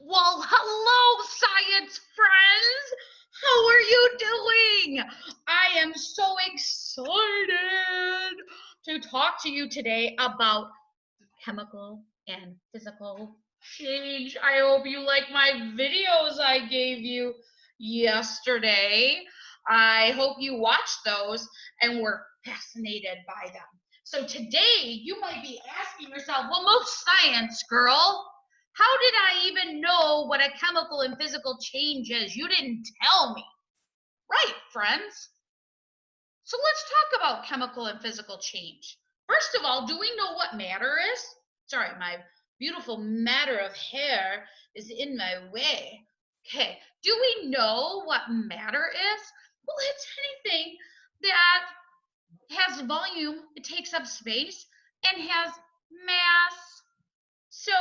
Well, hello, science friends. How are you doing? I am so excited to talk to you today about chemical and physical change. I hope you like my videos I gave you yesterday. I hope you watched those and were fascinated by them. So today you might be asking yourself, well, most science girl, how did I even know what a chemical and physical change is? You didn't tell me. Right, friends. So let's talk about chemical and physical change. First of all, do we know what matter is? Sorry, my beautiful matter of hair is in my way. Okay, do we know what matter is? Well, it's anything that has volume, it takes up space, and has mass. So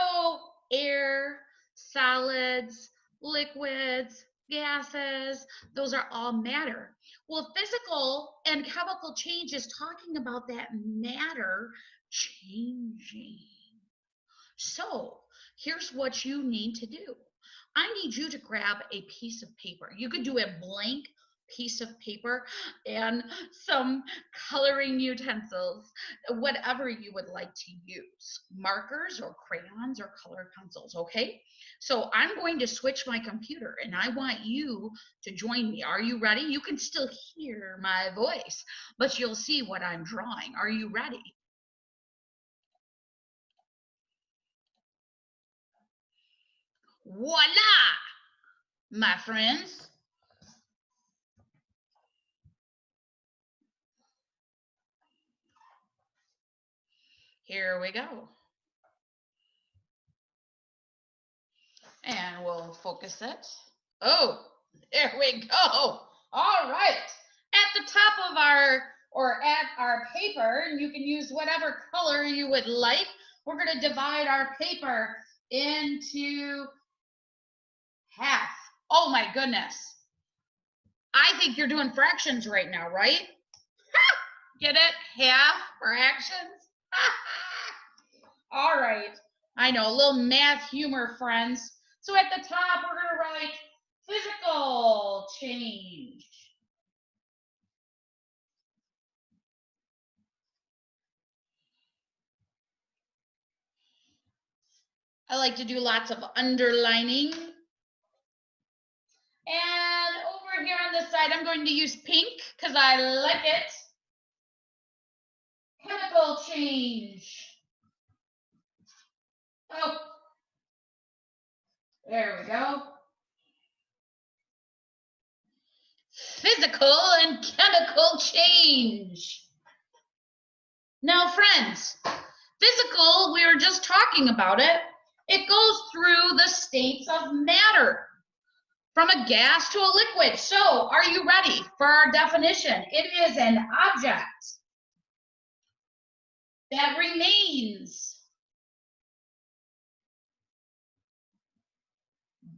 air, solids, liquids, gases, those are all matter. Well, physical and chemical change is talking about that matter changing. So here's what you need to do. I need you to grab a piece of paper. You could do a blank piece of paper and some coloring utensils, whatever you would like to use, markers or crayons or color pencils, okay? So I'm going to switch my computer and I want you to join me. Are you ready? You can still hear my voice, but you'll see what I'm drawing. Are you ready? Voila, my friends. Here we go. And we'll focus it. Oh, there we go. All right. At the top of our paper, and you can use whatever color you would like, we're going to divide our paper into half. Oh my goodness. I think you're doing fractions right now, right? Get it? Half fractions? All right. I know, a little math humor, friends. So at the top, we're going to write physical change. I like to do lots of underlining. And over here on this side, I'm going to use pink because I like it. Chemical change. Oh, there we go. Physical and chemical change. Now, friends, physical, we were just talking about it. It goes through the states of matter, from a gas to a liquid. So, are you ready for our definition? It is an object that remains,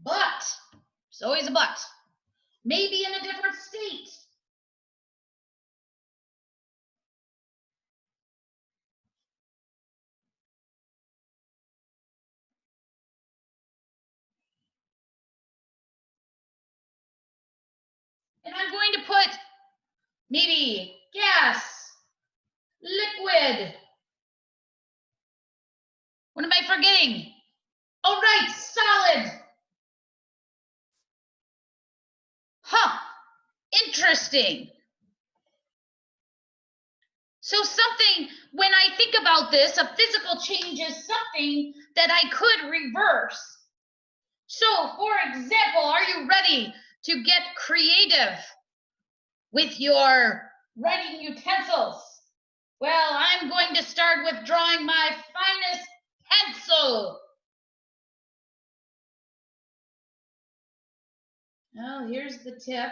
but, there's always a but, maybe in a different state. And I'm going to put maybe gas, liquid. What am I forgetting? All right, solid. Huh, interesting. So something, when I think about this, a physical change is something that I could reverse. So, for example, are you ready to get creative with your writing utensils? Well, I'm going to start with drawing my finest pencil. Oh, here's the tip.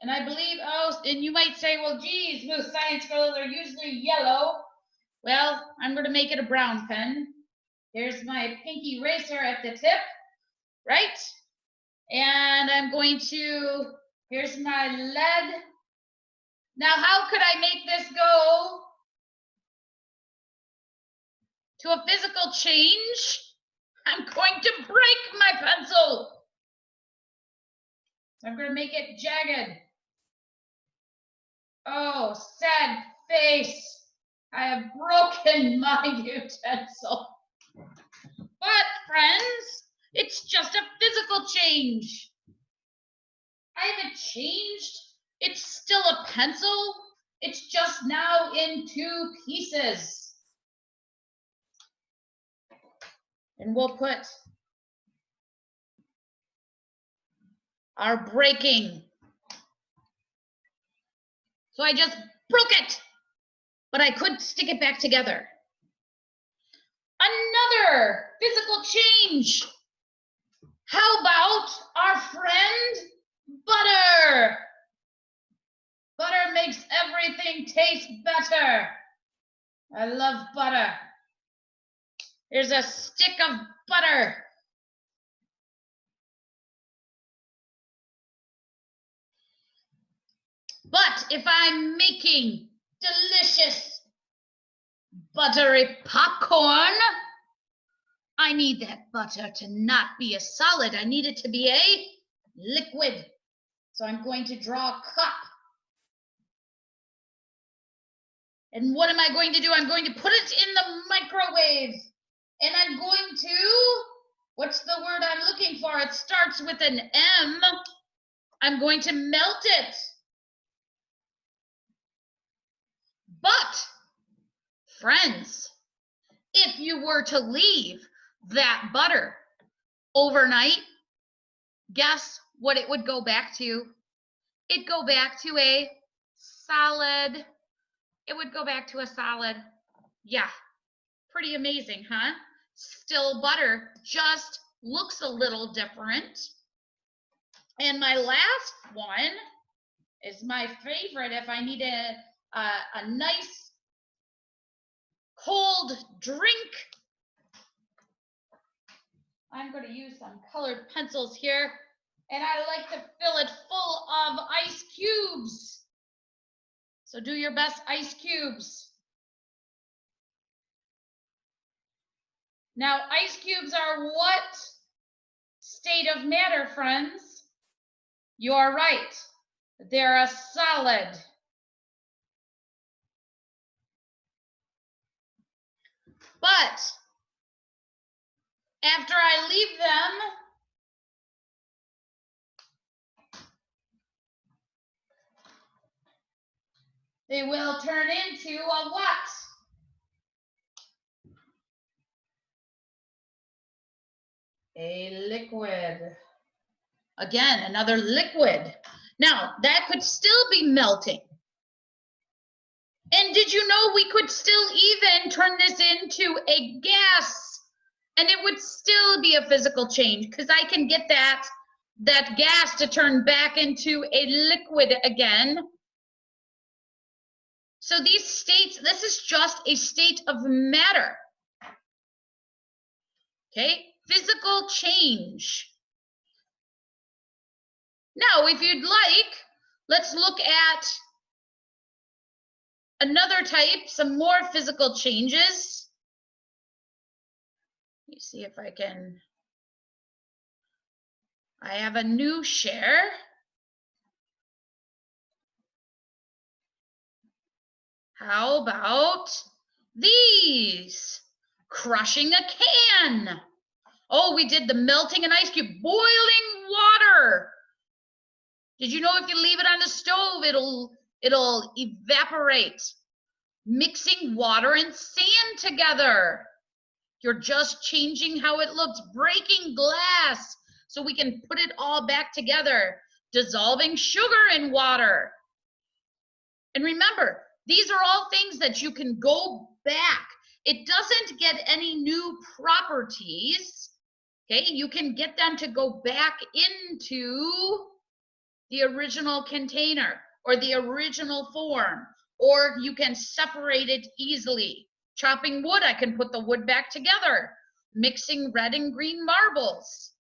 And I believe, oh, and you might say, well, geez, most science girls are usually yellow. Well, I'm going to make it a brown pen. Here's my pinky eraser at the tip, right? And I'm going to, here's my lead. Now, how could I make this go to a physical change? I'm going to break my pencil. So I'm going to make it jagged. Oh, sad face. I have broken my utensil. But, friends, it's just a physical change. I haven't changed. It's still a pencil. It's just now in 2 pieces. And we'll put our breaking. So I just broke it, but I could stick it back together. Another physical change. How about our friend butter? Butter makes everything taste better. I love butter. Here's a stick of butter. But if I'm making delicious buttery popcorn, I need that butter to not be a solid. I need it to be a liquid. So I'm going to draw a cup. And what am I going to do? I'm going to put it in the microwave. And I'm going to, what's the word I'm looking for? It starts with an M. I'm going to melt it. But, friends, if you were to leave that butter overnight, guess what it would go back to? It'd go back to a solid. It would go back to a solid. Yeah, pretty amazing, huh? Still butter, just looks a little different. And my last one is my favorite if I need a nice cold drink. I'm going to use some colored pencils here, and I like to fill it full of ice cubes. So do your best, ice cubes. Now, ice cubes are what state of matter, friends? You are right. They're a solid. But after I leave them, they will turn into a what? A liquid. Again, another liquid. Now, that could still be melting. And did you know we could still even turn this into a gas? And it would still be a physical change because I can get that gas to turn back into a liquid again. So these states, this is just a state of matter. Okay, physical change. Now, if you'd like, let's look at another type, some more physical changes. Let me see if I can. I have a new share. How about these? Crushing a can. Oh, we did the melting an ice cube, boiling water. Did you know if you leave it on the stove, it'll evaporate? Mixing water and sand together. You're just changing how it looks. Breaking glass so we can put it all back together. Dissolving sugar in water. And remember, these are all things that you can go back. It doesn't get any new properties. Okay, you can get them to go back into the original container or the original form, or you can separate it easily. Chopping wood, I can put the wood back together. Mixing red and green marbles.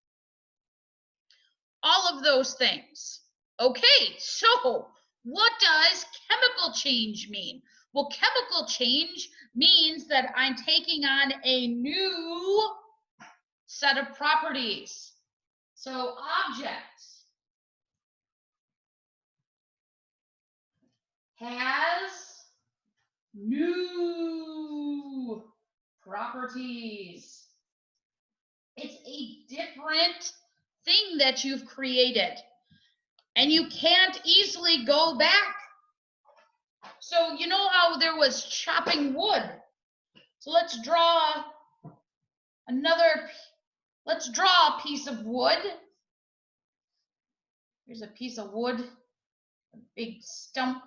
All of those things. Okay, so what does chemical change mean? Well, chemical change means that I'm taking on a new set of properties. So object has new properties. It's a different thing that you've created, and you can't easily go back. So you know how there was chopping wood? So let's draw a piece of wood. Here's a piece of wood, a big stump.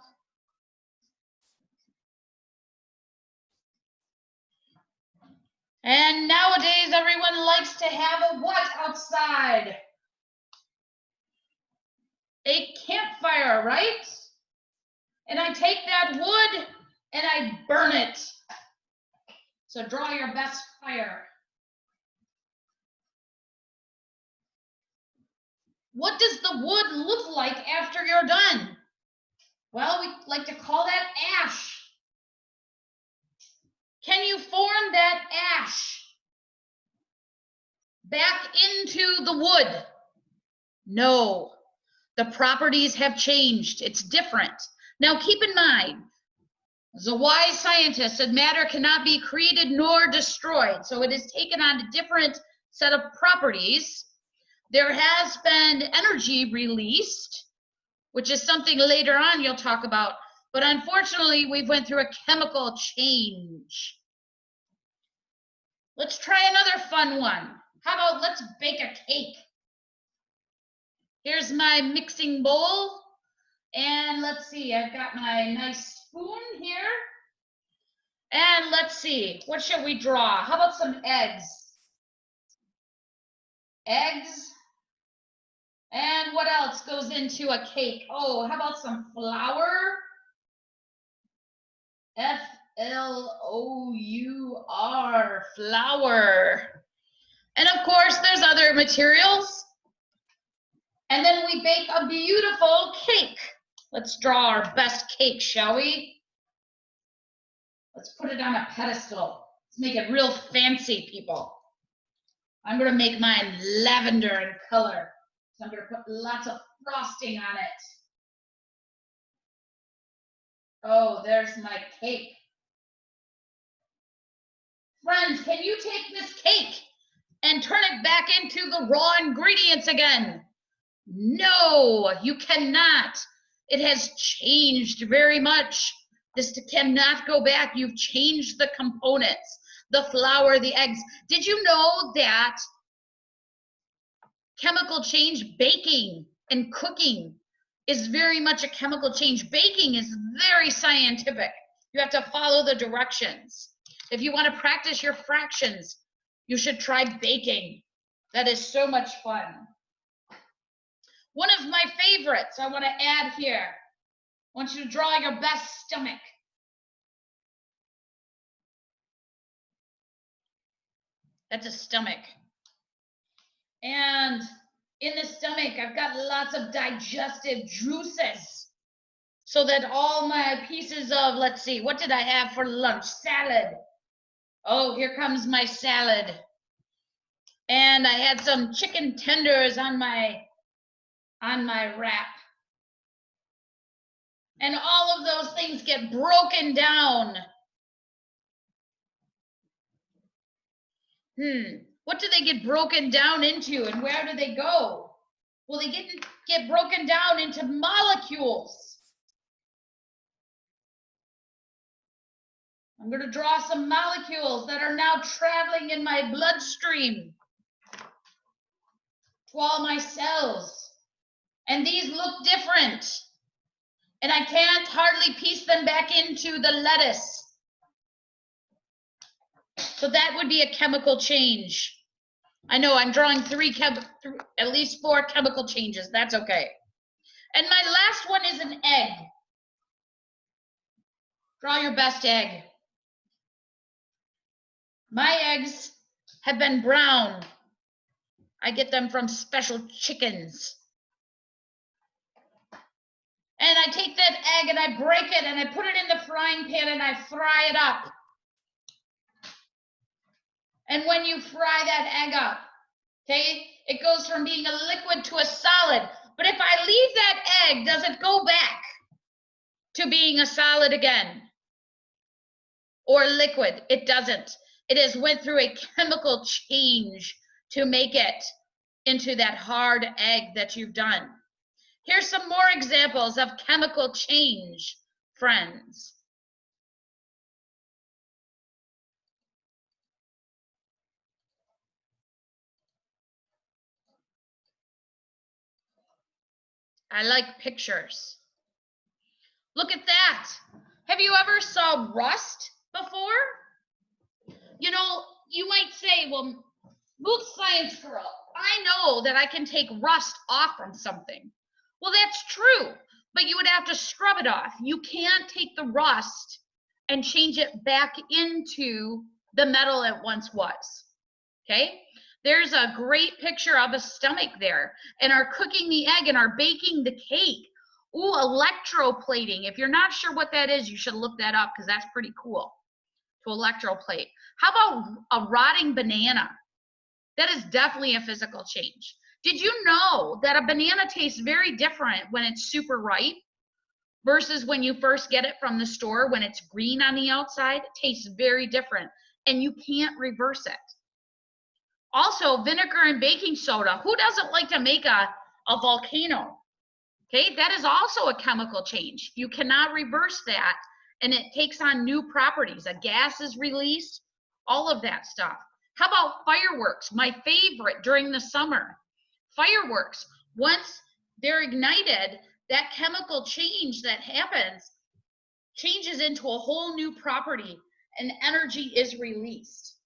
And nowadays, everyone likes to have a what outside? A campfire, right? And I take that wood and I burn it. So draw your best fire. What does the wood look like after you're done? Well, we like to call that ash. Can you form that ash back into the wood? No. The properties have changed. It's different. Now keep in mind, the wise scientist said matter cannot be created nor destroyed. So it has taken on a different set of properties. There has been energy released, which is something later on you'll talk about. But unfortunately, we've went through a chemical change. Let's try another fun one. How about let's bake a cake? Here's my mixing bowl. And let's see, I've got my nice spoon here. And let's see, what should we draw? How about some eggs? Eggs. And what else goes into a cake? Oh, how about some flour? F-L-O-U-R, flour. And of course, there's other materials. And then we bake a beautiful cake. Let's draw our best cake, shall we? Let's put it on a pedestal. Let's make it real fancy, people. I'm going to make mine lavender in color. So I'm going to put lots of frosting on it. Oh, there's my cake. Friends, can you take this cake and turn it back into the raw ingredients again? No, you cannot. It has changed very much. This cannot go back. You've changed the components, the flour, the eggs. Did you know that chemical change, baking and cooking, is very much a chemical change? Baking is very scientific. You have to follow the directions. If you want to practice your fractions, you should try baking. That is so much fun. One of my favorites I want to add here. I want you to draw your best stomach. That's a stomach. And in the stomach, I've got lots of digestive juices so that all my pieces of, let's see, what did I have for lunch? Salad. Oh, here comes my salad. And I had some chicken tenders on my wrap. And all of those things get broken down. What do they get broken down into, and where do they go? Well, they get broken down into molecules. I'm going to draw some molecules that are now traveling in my bloodstream to all my cells. And these look different. And I can't hardly piece them back into the lettuce. So that would be a chemical change. I know I'm drawing at least 4 chemical changes. That's okay. And my last one is an egg. Draw your best egg. My eggs have been brown. I get them from special chickens. And I take that egg and I break it and I put it in the frying pan and I fry it up. And when you fry that egg up, Okay, it goes from being a liquid to a solid. But if I leave that egg, does it go back to being a solid again? Or liquid? It doesn't. It has went through a chemical change to make it into that hard egg that you've done. Here's some more examples of chemical change, friends. I like pictures. Look at that. Have you ever saw rust before? You know, you might say, well, Moot Science Girl, I know that I can take rust off from something. Well, that's true, but you would have to scrub it off. You can't take the rust and change it back into the metal it once was. Okay? There's a great picture of a stomach there, and our cooking the egg and our baking the cake. Ooh, electroplating. If you're not sure what that is, you should look that up because that's pretty cool to electroplate. How about a rotting banana? That is definitely a physical change. Did you know that a banana tastes very different when it's super ripe versus when you first get it from the store when it's green on the outside? It tastes very different, and you can't reverse it. Also, vinegar and baking soda. Who doesn't like to make a volcano? Okay, that is also a chemical change. You cannot reverse that, and it takes on new properties. A gas is released, all of that stuff. How about fireworks? My favorite during the summer. Fireworks, once they're ignited, that chemical change that happens changes into a whole new property, and energy is released.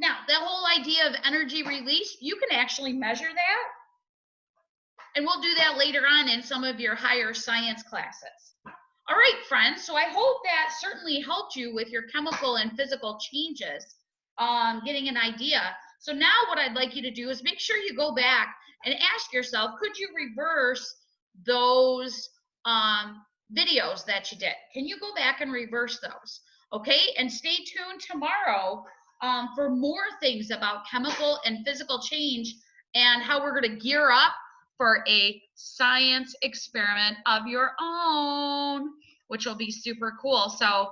Now, the whole idea of energy release, you can actually measure that. And we'll do that later on in some of your higher science classes. All right, friends, so I hope that certainly helped you with your chemical and physical changes, getting an idea. So now what I'd like you to do is make sure you go back and ask yourself, could you reverse those videos that you did? Can you go back and reverse those? Okay, and stay tuned tomorrow for more things about chemical and physical change and how we're going to gear up for a science experiment of your own, which will be super cool. So,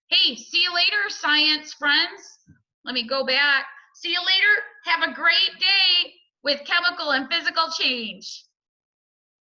hey, see you later, science friends. Let me go back. See you later. Have a great day with chemical and physical change.